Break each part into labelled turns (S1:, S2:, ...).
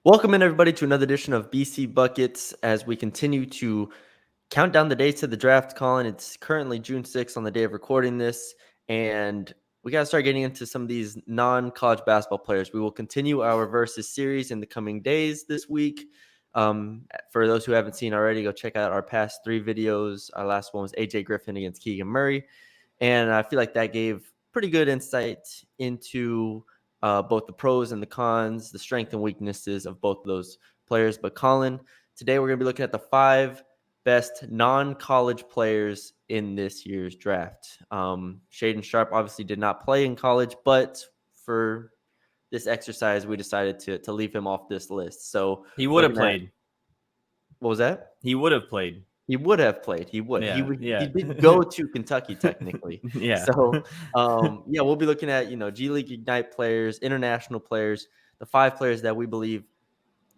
S1: Welcome in, everybody, to another edition of BC Buckets as we continue to count down the days to the draft, Colin. It's currently June 6th on the day of recording this, and we got to start getting into some of these non-college basketball players. We will continue our versus series in the coming days this week. For those who haven't seen already, go check out our past 3 videos. Our last one was AJ Griffin against Keegan Murray, and I feel like that gave pretty good insight into both the pros and the cons, the strengths and weaknesses of both of those players. But Colin, today we're going to be looking at the 5 best non-college players in this year's draft. Shaden Sharp obviously did not play in college, but for this exercise, we decided to leave him off this list. So
S2: he would have played.
S1: What was that?
S2: He would have played.
S1: He would have played. He would.
S2: Yeah,
S1: He did go to Kentucky technically.
S2: Yeah.
S1: So we'll be looking at G League Ignite players, international players, the 5 players that we believe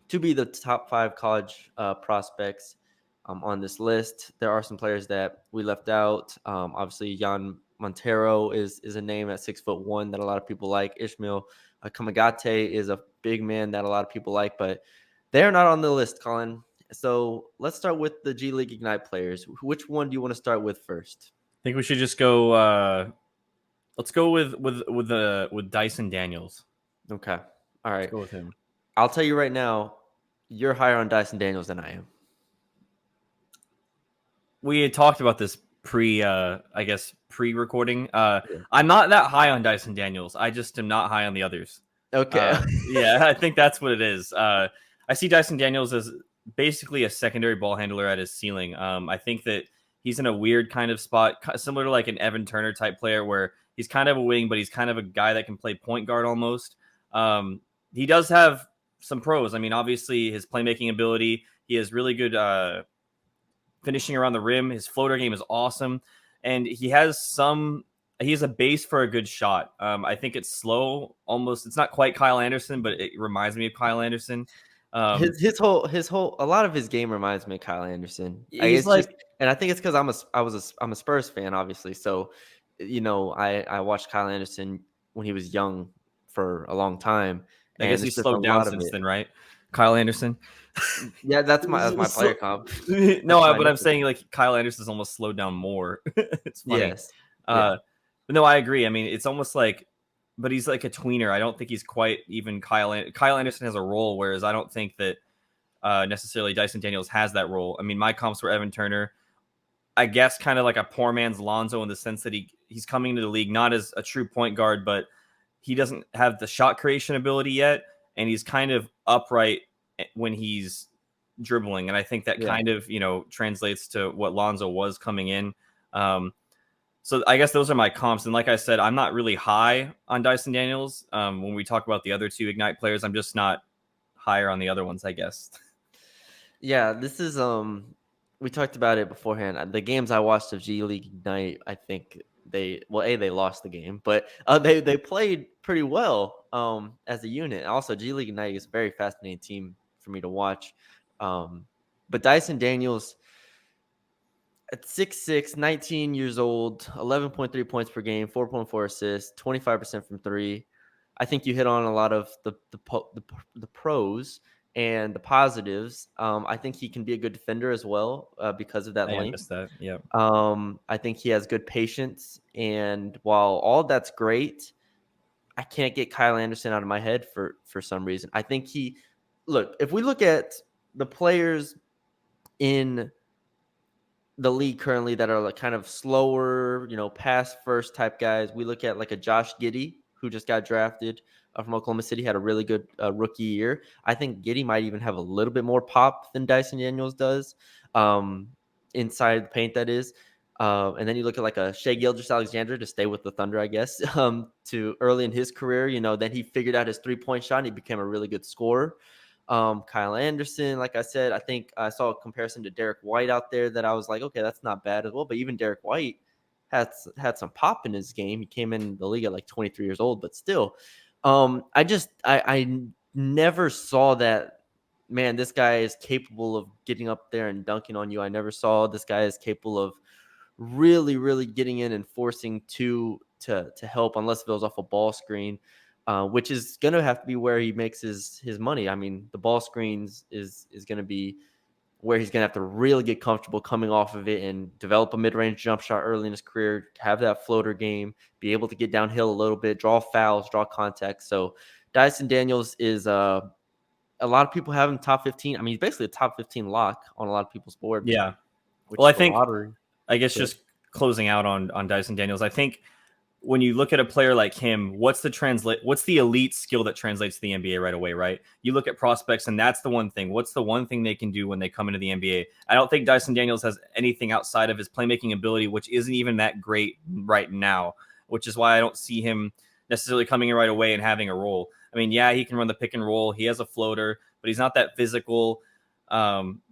S1: to be the top 5 college prospects on this list. There are some players that we left out. Obviously, Jan Montero is a name at 6'1" that a lot of people like. Ishmael Kamagate is a big man that a lot of people like, but they're not on the list, Colin. So let's start with the G League Ignite players. Which one do you want to start with first?
S2: I think we should just go. Let's go with Dyson Daniels.
S1: Okay. All right.
S2: Let's go with him.
S1: I'll tell you right now, you're higher on Dyson Daniels than I am.
S2: We had talked about this pre-recording. I'm not that high on Dyson Daniels. I just am not high on the others.
S1: Okay.
S2: Yeah, I think that's what it is. I see Dyson Daniels as basically a secondary ball handler at his ceiling. I think that he's in a weird kind of spot, similar to like an Evan Turner type player, where he's kind of a wing, but he's kind of a guy that can play point guard almost. He does have some pros. I mean, obviously his playmaking ability. He has really good finishing around the rim. His floater game is awesome, and he has a base for a good shot. I think it's slow, almost. It's not quite Kyle Anderson, but it reminds me of Kyle Anderson.
S1: His whole a lot of his game reminds me of Kyle Anderson.
S2: He's like,
S1: and I think it's because I'm a Spurs fan, obviously. So, I watched Kyle Anderson when he was young for a long time.
S2: I guess he's slowed down since then, right? Kyle Anderson.
S1: Yeah, that's my player comp.
S2: No, but I'm saying like Kyle Anderson's almost slowed down more. It's funny.
S1: Yes.
S2: But no, I agree. I mean, it's almost like, but he's like a tweener. I don't think he's quite even Kyle Anderson has a role, whereas I don't think that necessarily Dyson Daniels has that role. I mean, my comps were Evan Turner. I guess kind of like a poor man's Lonzo in the sense that he's coming into the league not as a true point guard, but he doesn't have the shot creation ability yet, and he's kind of upright when he's dribbling. And I think that kind of, translates to what Lonzo was coming in. So I guess those are my comps. And like I said, I'm not really high on Dyson Daniels. When we talk about the other 2 Ignite players, I'm just not higher on the other ones, I guess.
S1: Yeah, this is we talked about it beforehand. The games I watched of G League Ignite, I think they lost the game, but they played pretty well as a unit. Also, G League Ignite is a very fascinating team for me to watch. But Dyson Daniels at 6'6", 19 years old, 11.3 points per game, 4.4 assists, 25% from 3. I think you hit on a lot of the pros and the positives. I think he can be a good defender as well because of that length.
S2: Yeah.
S1: I think he has good patience, and while all that's great, I can't get Kyle Anderson out of my head for some reason. I think if we look at the players in the league currently that are like kind of slower, pass first type guys, we look at like a Josh Giddey who just got drafted from Oklahoma City, had a really good rookie year. I think Giddey might even have a little bit more pop than Dyson Daniels does inside the paint, that is. And then you look at like a Shai Gilgeous-Alexander, to stay with the Thunder, I guess, to early in his career, then he figured out his 3-point shot and he became a really good scorer. Kyle Anderson, like I said, I think I saw a comparison to Derek White out there that I was like, okay, that's not bad as well. But even Derek White had some pop in his game. He came in the league at like 23 years old, but still, I never saw that, man, this guy is capable of getting up there and dunking on you. I never saw this guy is capable of really, really getting in and forcing to help, unless it was off a ball screen. which is going to have to be where he makes his money. I mean, the ball screens is going to be where he's going to have to really get comfortable coming off of it and develop a mid-range jump shot early in his career, have that floater game, be able to get downhill a little bit, draw fouls, draw contact. So Dyson Daniels is a lot of people have him top 15. I mean, he's basically a top 15 lock on a lot of people's board,
S2: Yeah.
S1: which
S2: Well, I
S1: is the
S2: think,
S1: lottery.
S2: I guess,
S1: But
S2: just closing out on Dyson Daniels, I think when you look at a player like him, what's the elite skill that translates to the NBA right away, right? You look at prospects, and that's the one thing. What's the one thing they can do when they come into the NBA? I don't think Dyson Daniels has anything outside of his playmaking ability, which isn't even that great right now, which is why I don't see him necessarily coming in right away and having a role. I mean, yeah, he can run the pick and roll. He has a floater, but he's not that physical.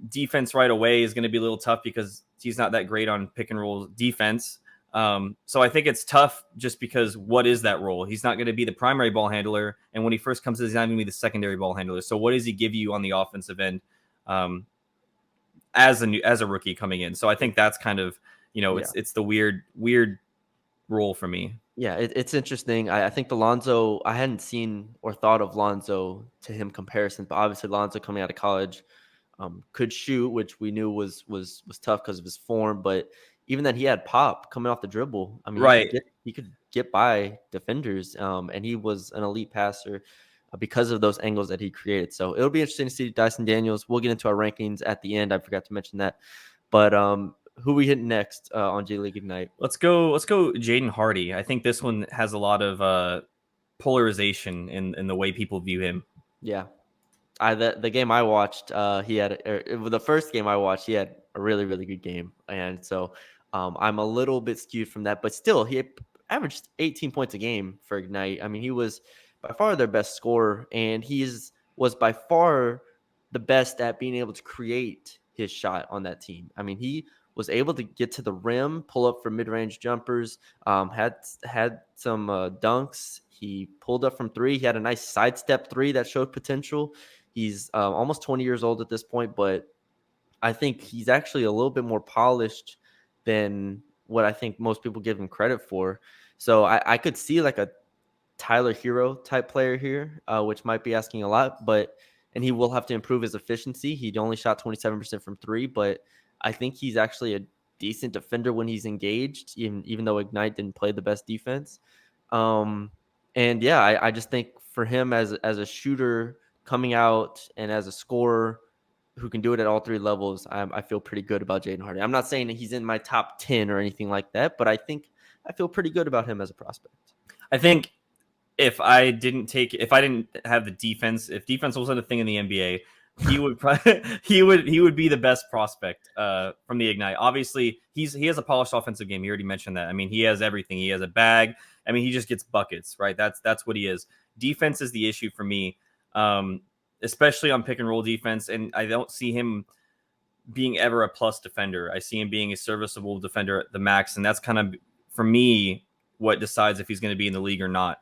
S2: Defense right away is going to be a little tough because he's not that great on pick and roll defense. So I think it's tough just because what is that role? He's not going to be the primary ball handler, and when he first comes in, he's not going to be the secondary ball handler. So what does he give you on the offensive end as a rookie coming in? So I think that's kind of
S1: yeah,
S2: it's the weird role for me.
S1: yeah, it's interesting. I think the Lonzo, I hadn't seen or thought of Lonzo to him comparison, but obviously Lonzo coming out of college could shoot, which we knew was tough because of his form. But even then, he had pop coming off the dribble. I mean,
S2: Right.
S1: he could get by defenders, and he was an elite passer because of those angles that he created. So it'll be interesting to see Dyson Daniels. We'll get into our rankings at the end. I forgot to mention that, but who we hit next on G League Ignite?
S2: Let's go Jaden Hardy. I think this one has a lot of polarization in the way people view him.
S1: Yeah, the game I watched, he had the first game I watched, he had a really really good game, and so I'm a little bit skewed from that, but still he averaged 18 points a game for Ignite. I mean, he was by far their best scorer, and was by far the best at being able to create his shot on that team. I mean, he was able to get to the rim, pull up for mid-range jumpers, had some dunks. He pulled up from three. He had a nice sidestep three that showed potential. He's almost 20 years old at this point, but I think he's actually a little bit more polished than what I think most people give him credit for. So I could see like a Tyler Hero type player here, which might be asking a lot, and he will have to improve his efficiency. He only shot 27% from three, but I think he's actually a decent defender when he's engaged, even though Ignite didn't play the best defense. Um, and yeah, I just think for him as a shooter coming out and as a scorer who can do it at all three levels, I feel pretty good about Jaden Hardy. I'm not saying that he's in my top 10 or anything like that, but I think I feel pretty good about him as a prospect.
S2: I think if I didn't have the defense, if defense wasn't a thing in the NBA, he would probably, he would be the best prospect from the Ignite. Obviously, he has a polished offensive game. You already mentioned that. I mean, he has everything. He has a bag. I mean, he just gets buckets, right? That's what he is. Defense is the issue for me, especially on pick and roll defense. And I don't see him being ever a plus defender. I see him being a serviceable defender at the max, and that's kind of for me what decides if he's going to be in the league or not.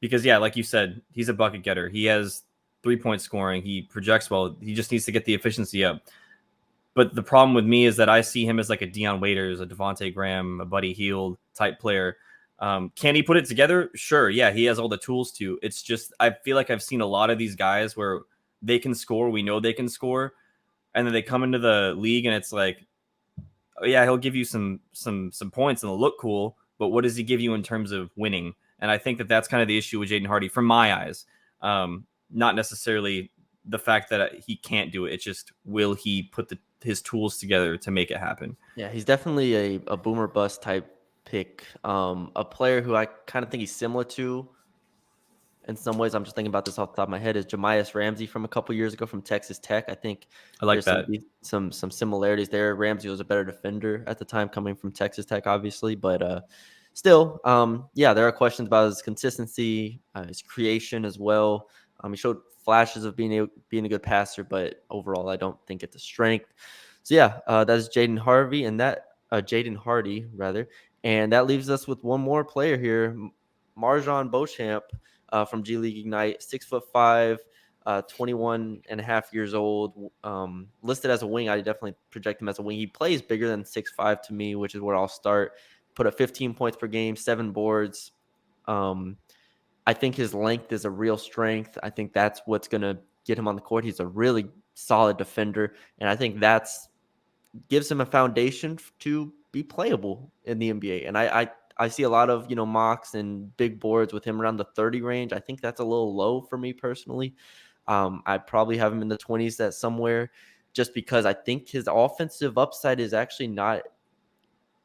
S2: Because yeah, like you said, he's a bucket getter. He has 3-point scoring. He projects well. He just needs to get the efficiency up. But the problem with me is that I see him as like a Deion Waiters, a Devontae Graham, a Buddy Hield type player. Can he put it together? Sure. Yeah, he has all the tools to. It's just I feel like I've seen a lot of these guys where they can score. We know they can score. And then they come into the league and it's like, oh, yeah, he'll give you some points and it'll look cool. But what does he give you in terms of winning? And I think that that's kind of the issue with Jaden Hardy from my eyes. Not necessarily the fact that he can't do it. It's just, will he put his tools together to make it happen?
S1: Yeah, he's definitely a boomer bust type pick. A player who I kind of think he's similar to in some ways. I'm just thinking about this off the top of my head is Jemias Ramsey from a couple years ago from Texas Tech. I think
S2: I like
S1: there's
S2: that.
S1: some similarities there. Ramsey was a better defender at the time coming from Texas Tech, obviously, but still, yeah, there are questions about his consistency, his creation as well. He showed flashes of being a good passer, but overall, I don't think it's a strength. So yeah, that is Jaden Hardy rather, and that leaves us with one more player here, Marjon Beauchamp from G League Ignite, 6'5", 21 and a half years old, listed as a wing. I definitely project him as a wing. He plays bigger than 6'5" to me, which is where I'll start. Put up 15 points per game, 7 boards. I think his length is a real strength. I think that's what's going to get him on the court. He's a really solid defender, and I think that's gives him a foundation to be playable in the NBA. And I see a lot of mocks and big boards with him around the 30 range. I think that's a little low for me personally. I'd probably have him in the 20s that somewhere, just because I think his offensive upside is actually not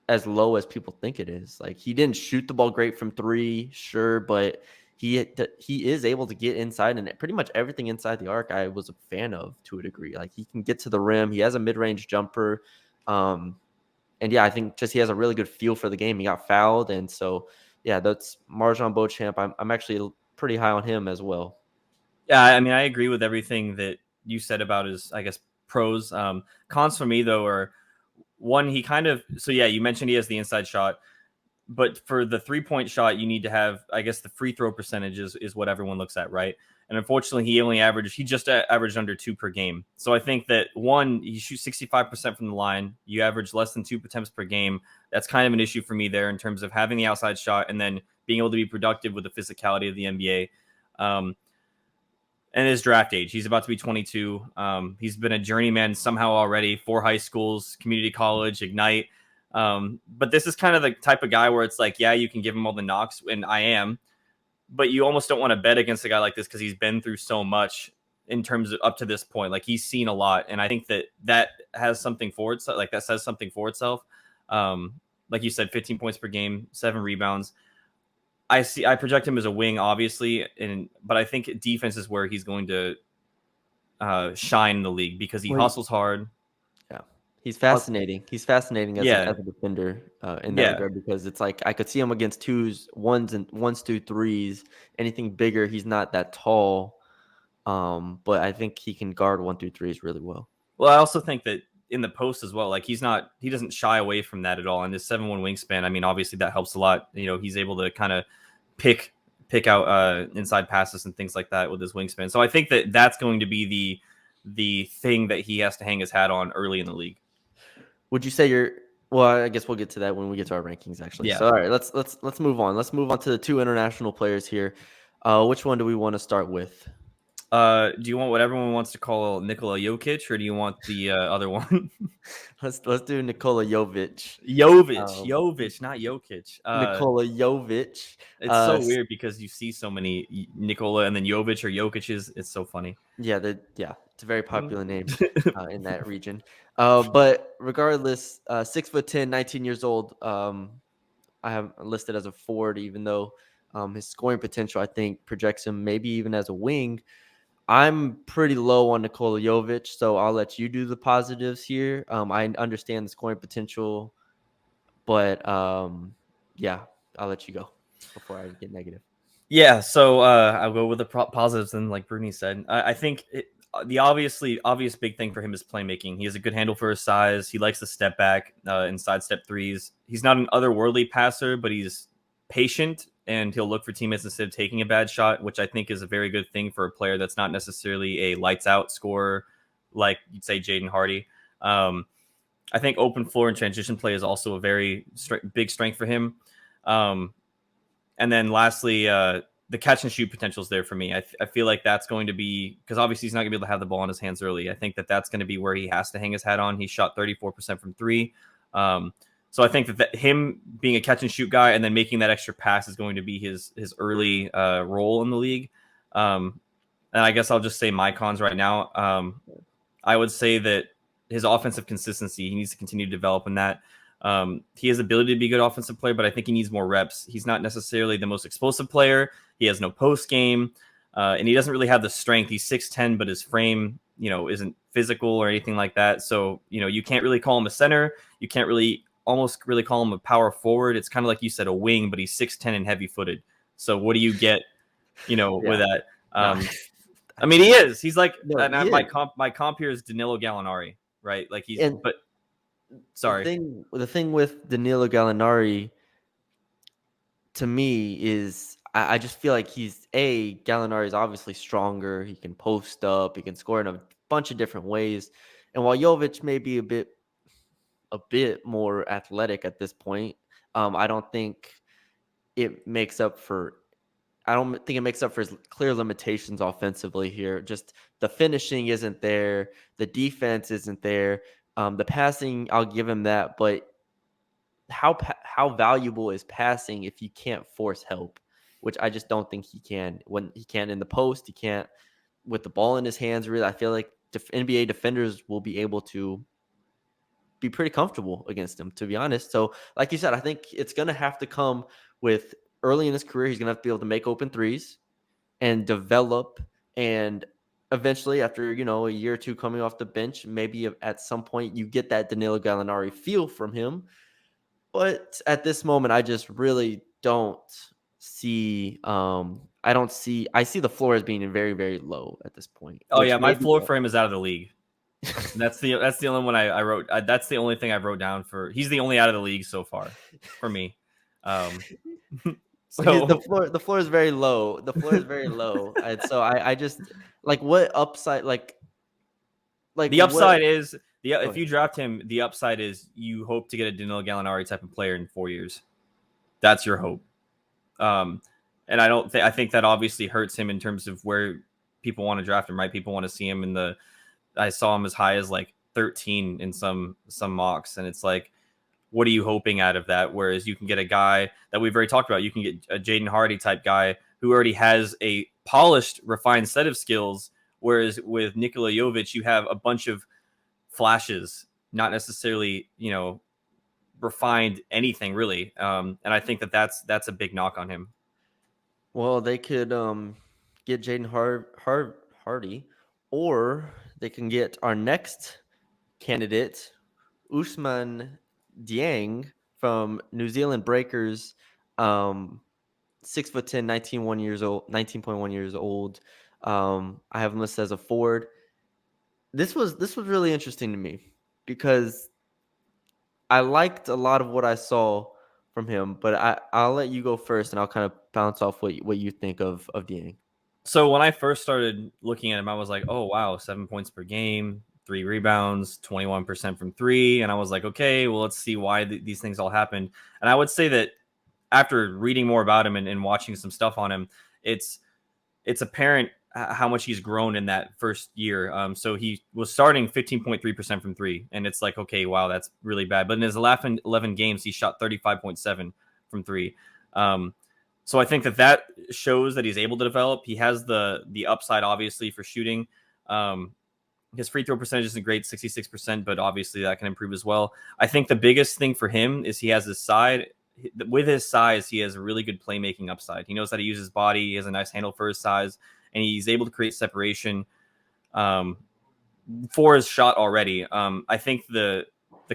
S1: as low as people think it is. Like, he didn't shoot the ball great from three, sure, but he is able to get inside, and pretty much everything inside the arc I was a fan of to a degree. Like, he can get to the rim. He has a mid-range jumper. And yeah, I think just he has a really good feel for the game. He got fouled, and so yeah, that's Marjon Beauchamp. I'm actually pretty high on him as well.
S2: Yeah, I mean, I agree with everything that you said about his, I guess, pros. Cons for me though are one, he kind of, so yeah, you mentioned he has the inside shot, but for the 3-point shot, you need to have, I guess, the free throw percentage is what everyone looks at, right? And unfortunately, he just averaged under 2 per game. So I think that one, you shoot 65% from the line, you average less than 2 attempts per game. That's kind of an issue for me there in terms of having the outside shot and then being able to be productive with the physicality of the NBA. And his draft age, he's about to be 22. He's been a journeyman somehow already, 4 high schools, community college, Ignite. But this is kind of the type of guy where it's like, yeah, you can give him all the knocks, and I am, but you almost don't want to bet against a guy like this because he's been through so much in terms of up to this point. Like, he's seen a lot, and I think that has something for itself. Like, that says something for itself. Like you said, 15 points per game, 7 rebounds. I project him as a wing, obviously, but I think defense is where he's going to shine in the league because he hustles hard.
S1: Yeah, he's fascinating. He's fascinating as
S2: Yeah,
S1: a defender in that
S2: yeah.
S1: regard, because it's like I could see him against twos, ones, two, threes. Anything bigger, he's not that tall. But I think he can guard 1 through 3s really well.
S2: Well, I also think that in the post as well, like he doesn't shy away from that at all. And his 7'1" wingspan, I mean, obviously that helps a lot. You know, he's able to kind of pick out inside passes and things like that with his wingspan. So I think that that's going to be the thing that he has to hang his hat on early in the league.
S1: Would you say you're? Well, I guess we'll get to that when we get to our rankings, actually.
S2: Yeah.
S1: So, all right, let's move on. Let's move on to the 2 international players here. Which one do we want to start with?
S2: Do you want what everyone wants to call Nikola Jokic, or do you want the other one?
S1: Let's do Nikola Jovic.
S2: Jovic, not Jokic.
S1: Nikola Jovic.
S2: It's so weird because you see so many Nikola and then Jovic or Jokic's. It's so funny.
S1: Yeah, it's a very popular name in that region. But regardless, 6'10", 19 years old. I have listed as a forward, even though his scoring potential, I think, projects him maybe even as a wing. I'm pretty low on Nikola Jovic, so I'll let you do the positives here. I understand the scoring potential, but yeah, I'll let you go before I get negative.
S2: Yeah, so I'll go with the positives. And like Bruni said, I think the obvious big thing for him is playmaking. He has a good handle for his size. He likes to step back and sidestep threes. He's not an otherworldly passer, but he's patient and he'll look for teammates instead of taking a bad shot, which I think is a very good thing for a player that's not necessarily a lights out scorer like you'd say Jaden Hardy. I think open floor and transition play is also a very big strength for him. And then lastly, the catch and shoot potential is there for me. I feel like that's going to be, because obviously he's not going to be able to have the ball in his hands early. I think that's going to be where he has to hang his hat on. He shot 34% from 3. So I think that him being a catch and shoot guy and then making that extra pass is going to be his early role in the league. And I guess I'll just say my cons right now. I would say that his offensive consistency, he needs to continue to develop in that. He has ability to be a good offensive player, but I think he needs more reps. He's not necessarily the most explosive player. He has no post game, and he doesn't really have the strength. He's 6'10", but his frame, isn't physical or anything like that. So, you can't really call him a center. You can't almost really call him a power forward. It's kind of like you said, a wing, but he's 6'10" and heavy footed. So what do you get, with that? I mean, he is. He's like, my comp here is Danilo Gallinari, right? Like but sorry.
S1: The thing with Danilo Gallinari, to me, is I just feel like Gallinari is obviously stronger. He can post up. He can score in a bunch of different ways. And while Jovic may be a bit more athletic at this point, I don't think it makes up for I don't think it makes up for his clear limitations offensively here. Just the finishing isn't there, the defense isn't there. The passing, I'll give him that, but how valuable is passing if you can't force help? Which I just don't think he can. When he can in the post, he can't with the ball in his hands. Really, I feel like NBA defenders will be able to be pretty comfortable against him, to be honest. So, like you said, I think it's going to have to come with early in his career. He's going to have to be able to make open threes and develop. And eventually, after a year or two coming off the bench, maybe at some point you get that Danilo Gallinari feel from him. But at this moment, I just really don't see. I see the floor as being very, very low at this point,
S2: Oh
S1: which
S2: yeah, my
S1: maybe.
S2: floor for him is out of the league. That's the only one I wrote. That's the only thing I wrote down for. He's the only out of the league so far for me.
S1: The
S2: So
S1: floor is very low. The floor is very low, and so I just like what upside like
S2: the
S1: what.
S2: upside is
S1: Go
S2: if
S1: ahead.
S2: you draft him, the upside is you hope to get a Danilo Gallinari type of player in 4 years. That's your hope. Um, and I think that obviously hurts him in terms of where people want to draft him. Right, people want to see him in the. I saw him as high as like 13 in some mocks, and it's like, what are you hoping out of that? Whereas you can get a guy that we've already talked about. You can get a Jaden Hardy type guy who already has a polished, refined set of skills. Whereas with Nikola Jovic, you have a bunch of flashes, not necessarily, refined anything really. And I think that that's a big knock on him.
S1: Well, they could get Hardy, or they can get our next candidate, Usman Dieng from New Zealand Breakers, 6'10", 19.1 years old. I have him listed as a forward. This was really interesting to me because I liked a lot of what I saw from him, but I'll let you go first, and I'll kind of bounce off what you think of Dieng.
S2: So when I first started looking at him, I was like, oh wow, 7 points per game, 3 rebounds, 21% from three, and I was like, okay, well let's see why these things all happened. And I would say that after reading more about him and watching some stuff on him, it's apparent how much he's grown in that first year. So he was starting 15.3% from three, and it's like, okay, wow, that's really bad. But in his last 11 games, he shot 35.7 from three. So I think that shows that he's able to develop. He has the upside, obviously, for shooting. His free throw percentage isn't great, 66%, but obviously that can improve as well. I think the biggest thing for him is he has his side. With his size, he has a really good playmaking upside. He knows how to use his body. He has a nice handle for his size, and he's able to create separation for his shot already. I think the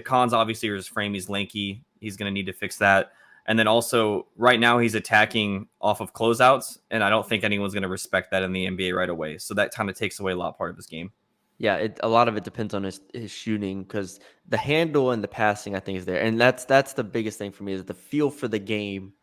S2: cons obviously are his frame. He's lanky. He's going to need to fix that. And then also, right now he's attacking off of closeouts, and I don't think anyone's going to respect that in the NBA right away. So that kind of takes away a lot part of his game.
S1: Yeah, a lot of it depends on his shooting because the handle and the passing I think is there, and that's the biggest thing for me is the feel for the game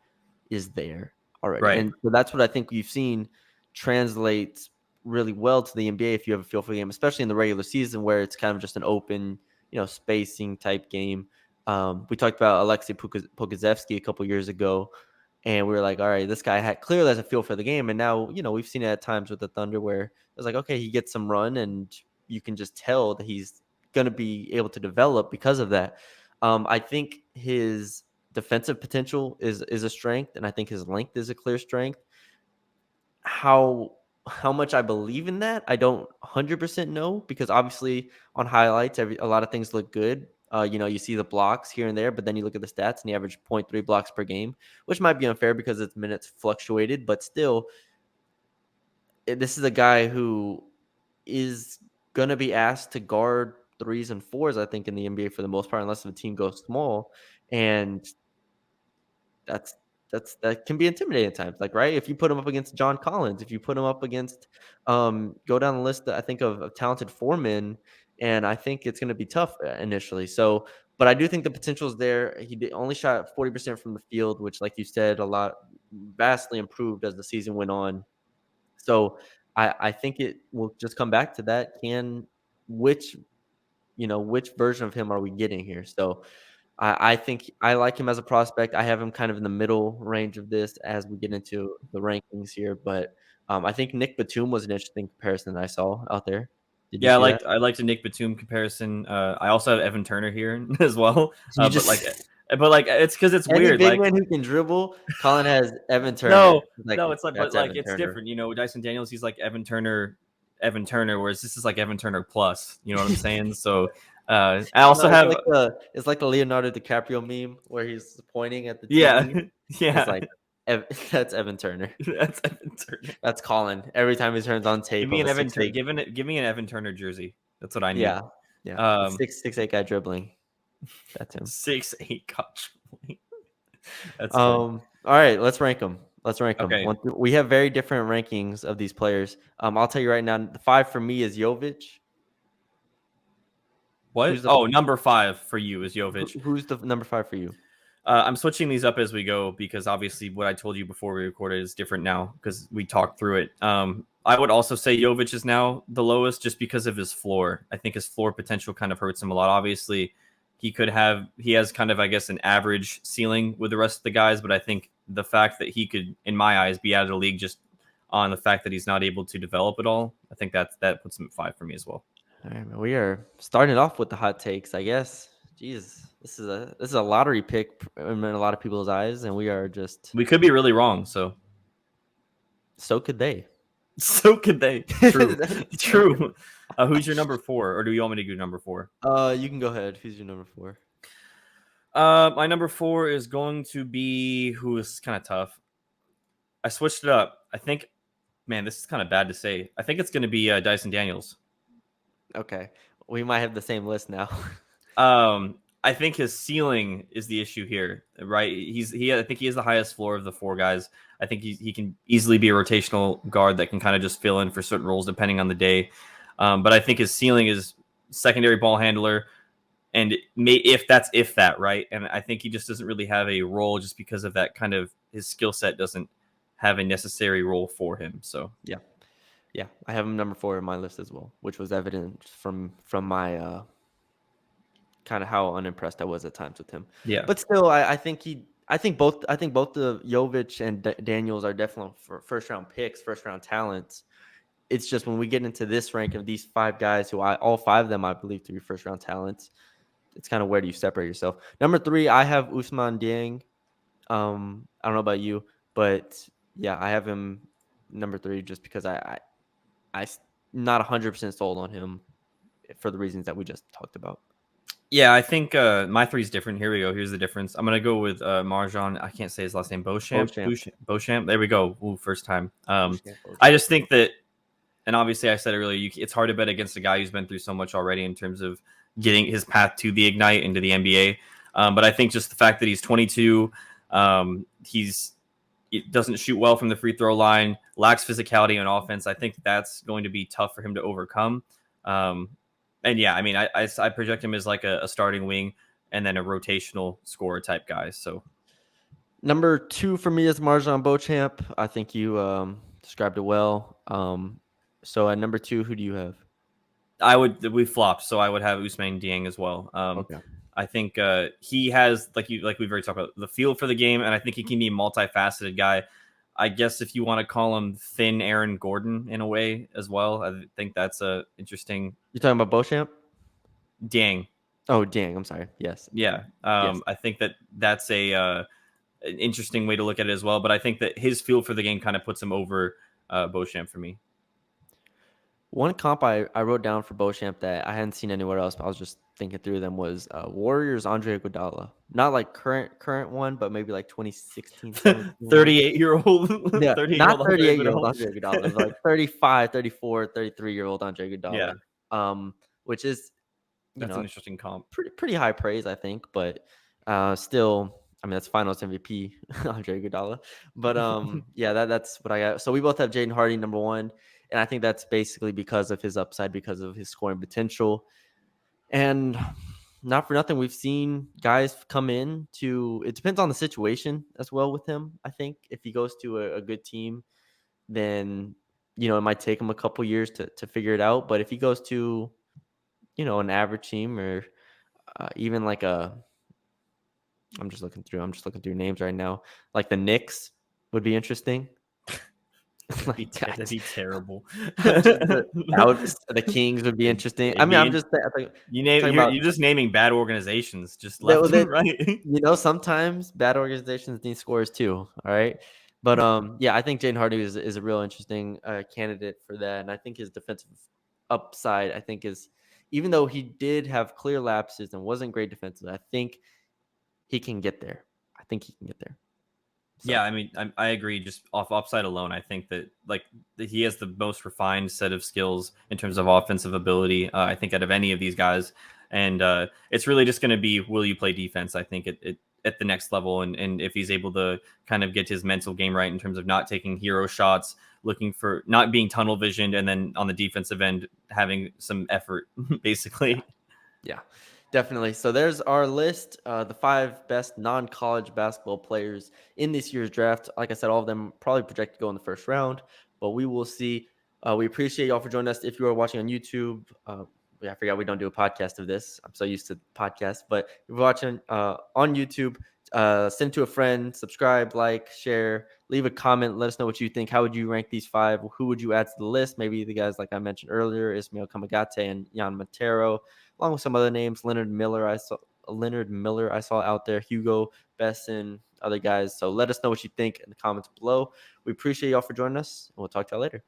S1: is there already.
S2: Right.
S1: And so that's what I think we've seen translate really well to the NBA if you have a feel for the game, especially in the regular season where it's kind of just an open, spacing type game. We talked about Alexei Pokazevsky a couple years ago, and we were like, all right, this guy clearly has a feel for the game. And now, we've seen it at times with the Thunder where it's like, okay, he gets some run and you can just tell that he's going to be able to develop because of that. I think his defensive potential is a strength, and I think his length is a clear strength. How much I believe in that, I don't 100% know because obviously on highlights, a lot of things look good. You see the blocks here and there, but then you look at the stats and he averaged 0.3 blocks per game, which might be unfair because its minutes fluctuated, but still, this is a guy who is going to be asked to guard threes and fours, I think, in the NBA for the most part, unless the team goes small. And that's that can be intimidating at times. Like, right? If you put him up against John Collins, if you put him up against go down the list, I think of talented foremen, and I think it's going to be tough initially. So, but I do think the potential is there. Only shot 40% from the field, which, like you said, a lot vastly improved as the season went on. So, I think it will just come back to that. Which which version of him are we getting here? So I think I like him as a prospect. I have him kind of in the middle range of this as we get into the rankings here, but I think Nick Batum was an interesting comparison that I saw out there. Did you
S2: Yeah,
S1: see that?
S2: I liked the Nick Batum comparison. I also have Evan Turner here as well.
S1: You
S2: But
S1: just
S2: it's because it's
S1: any
S2: weird.
S1: big
S2: Like
S1: man who can dribble. Colin has Evan Turner.
S2: no,
S1: Like
S2: no, it's like but
S1: that's
S2: like
S1: Evan
S2: it's
S1: Turner.
S2: different. You know, Dyson Daniels, he's like Evan Turner, whereas this is like Evan Turner plus. You know what I'm saying? So I
S1: No,
S2: also have
S1: it's like the Leonardo DiCaprio meme where he's pointing at the
S2: yeah
S1: TV. It's
S2: yeah
S1: like that's Evan Turner.
S2: that's Evan Turner.
S1: That's Colin. Every time he turns on
S2: Give
S1: tape
S2: me
S1: of
S2: an
S1: a 6'8".
S2: give me an Evan Turner jersey. That's what I need.
S1: Yeah, yeah. The
S2: Um,
S1: 6'8" guy dribbling. That's him.
S2: 6'8" coach. That's funny.
S1: All right, let's rank them. Let's rank them.
S2: Okay,
S1: We have very different rankings of these players. I'll tell you right now, the 5 for me is Jovic.
S2: what?
S1: Who's the
S2: Oh, number 5 for you is Jovic.
S1: who's the number 5 for you?
S2: I'm switching these up as we go because obviously what I told you before we recorded is different now because we talked through it. I would also say Jovic is now the lowest just because of his floor. I think his floor potential kind of hurts him a lot. Obviously, he has kind of, I guess, an average ceiling with the rest of the guys, but I think the fact that he could, in my eyes, be out of the league just on the fact that he's not able to develop at all, I think that puts him at 5 for me as well.
S1: All right, man, we are starting off with the hot takes, I guess. Jeez, this is a lottery pick in a lot of people's eyes, and we are just
S2: We could be really wrong, so
S1: so could they.
S2: so could they. True,
S1: So could
S2: true. Who's your number 4, or do you want me to do number 4?
S1: you can go ahead. Who's your number 4?
S2: My number 4 is going to be who is kind of tough. I switched it up. I think, man, this is kind of bad to say. I think it's going to be Dyson Daniels.
S1: Okay, we might have the same list now.
S2: I think his ceiling is the issue here, right? I think he has the highest floor of the 4 guys. I think he can easily be a rotational guard that can kind of just fill in for certain roles depending on the day. But I think his ceiling is secondary ball handler, and if that, right? And I think he just doesn't really have a role just because of that kind of his skill set doesn't have a necessary role for him. So
S1: Yeah, I have him number 4 in my list as well, which was evident from my kind of how unimpressed I was at times with him.
S2: yeah,
S1: But still, I think both the Jovic and Daniels are definitely for first round picks, first round talents. It's just when we get into this rank of these 5 guys who all 5 of them I believe to be first round talents, it's kind of where do you separate yourself. Number 3, I have Ousmane Dieng. I don't know about you, but yeah, I have him number 3 just because I not 100% sold on him for the reasons that we just talked about.
S2: yeah. I think my 3 is different. Here we go. Here's the difference. I'm gonna go with Marjan. I can't say his last name.
S1: Beauchamp.
S2: Beauchamp. There we go. Ooh, first time.
S1: Beauchamp.
S2: I just think that, and obviously I said earlier, it's hard to bet against a guy who's been through so much already in terms of getting his path to the Ignite into the NBA. But I think just the fact that he's 22, it doesn't shoot well from the free throw line, lacks physicality on offense. I think that's going to be tough for him to overcome. And yeah, I mean, I project him as like a starting wing and then a rotational scorer type guy. So
S1: Number 2 for me is Marjan Beauchamp. I think you described it well. So at number 2, who do you have?
S2: we flopped, so I would have Ousmane Dieng as well.
S1: Okay.
S2: I think he has like we've already talked about the feel for the game, and I think he can be a multifaceted guy. I guess if you want to call him thin Aaron Gordon in a way as well, I think that's a interesting
S1: You're talking about Beauchamp?
S2: Dieng.
S1: Oh, dang. I'm sorry. Yes.
S2: Yeah,
S1: Yes.
S2: I think that's an interesting way to look at it as well. But I think that his feel for the game kind of puts him over Beauchamp for me.
S1: One comp I wrote down for Beauchamp that I hadn't seen anywhere else, but I was just thinking through them was Warriors Andre Iguodala. Not like current one, but maybe like 2016, 17 one.
S2: 38-year-old,
S1: Yeah,
S2: 38-year-old
S1: not
S2: Andre
S1: 38-year-old
S2: Iguodala.
S1: Andre Iguodala, but like 35, 34, 33-year-old Andre
S2: Yeah,
S1: Iguodala. Which is,
S2: that's an interesting comp.
S1: pretty high praise, I think, but still, I mean, that's Finals MVP Andre Iguodala. But yeah, that's what I got. So we both have Jaden Hardy number 1, and I think that's basically because of his upside, because of his scoring potential, and not for nothing, we've seen guys come in to. It depends on the situation as well with him. I think if he goes to a good team, then it might take him a couple years to figure it out. But if he goes to an average team or even like a I'm just looking through. I'm just looking through names right now. Like the Knicks would be interesting. Like, God,
S2: That'd be terrible.
S1: the Kings would be interesting. I
S2: It'd
S1: mean, I'm
S2: be
S1: just talking about
S2: you're just naming bad organizations just
S1: that.
S2: left and right.
S1: Sometimes bad organizations need scores too. All right, but yeah, I think Jaden Hardy is a real interesting candidate for that, and I think his defensive upside, I think, is even though he did have clear lapses and wasn't great defensively, I think he can get there. I think he can get there. So
S2: Yeah, I mean, I agree. Just off upside alone, I think that that he has the most refined set of skills in terms of offensive ability. I think out of any of these guys, and it's really just going to be will you play defense? I think at the next level, and if he's able to kind of get his mental game right in terms of not taking hero shots, looking for not being tunnel visioned, and then on the defensive end having some effort,
S1: yeah,
S2: basically.
S1: yeah, definitely. So there's our list, the 5 best non-college basketball players in this year's draft. Like I said, all of them probably projected to go in the first round, but we will see. We appreciate y'all for joining us. If you are watching on YouTube, I forgot we don't do a podcast of this. I'm so used to podcasts, but if you're watching on YouTube, send it to a friend, subscribe, like, share, leave a comment. Let us know what you think. How would you rank these 5? Who would you add to the list? Maybe the guys like I mentioned earlier, Ismail Kamagate and Jan Montero, along with some other names. Leonard Miller, I saw out there. Hugo Besson, other guys. So let us know what you think in the comments below. We appreciate y'all for joining us, and we'll talk to y'all later.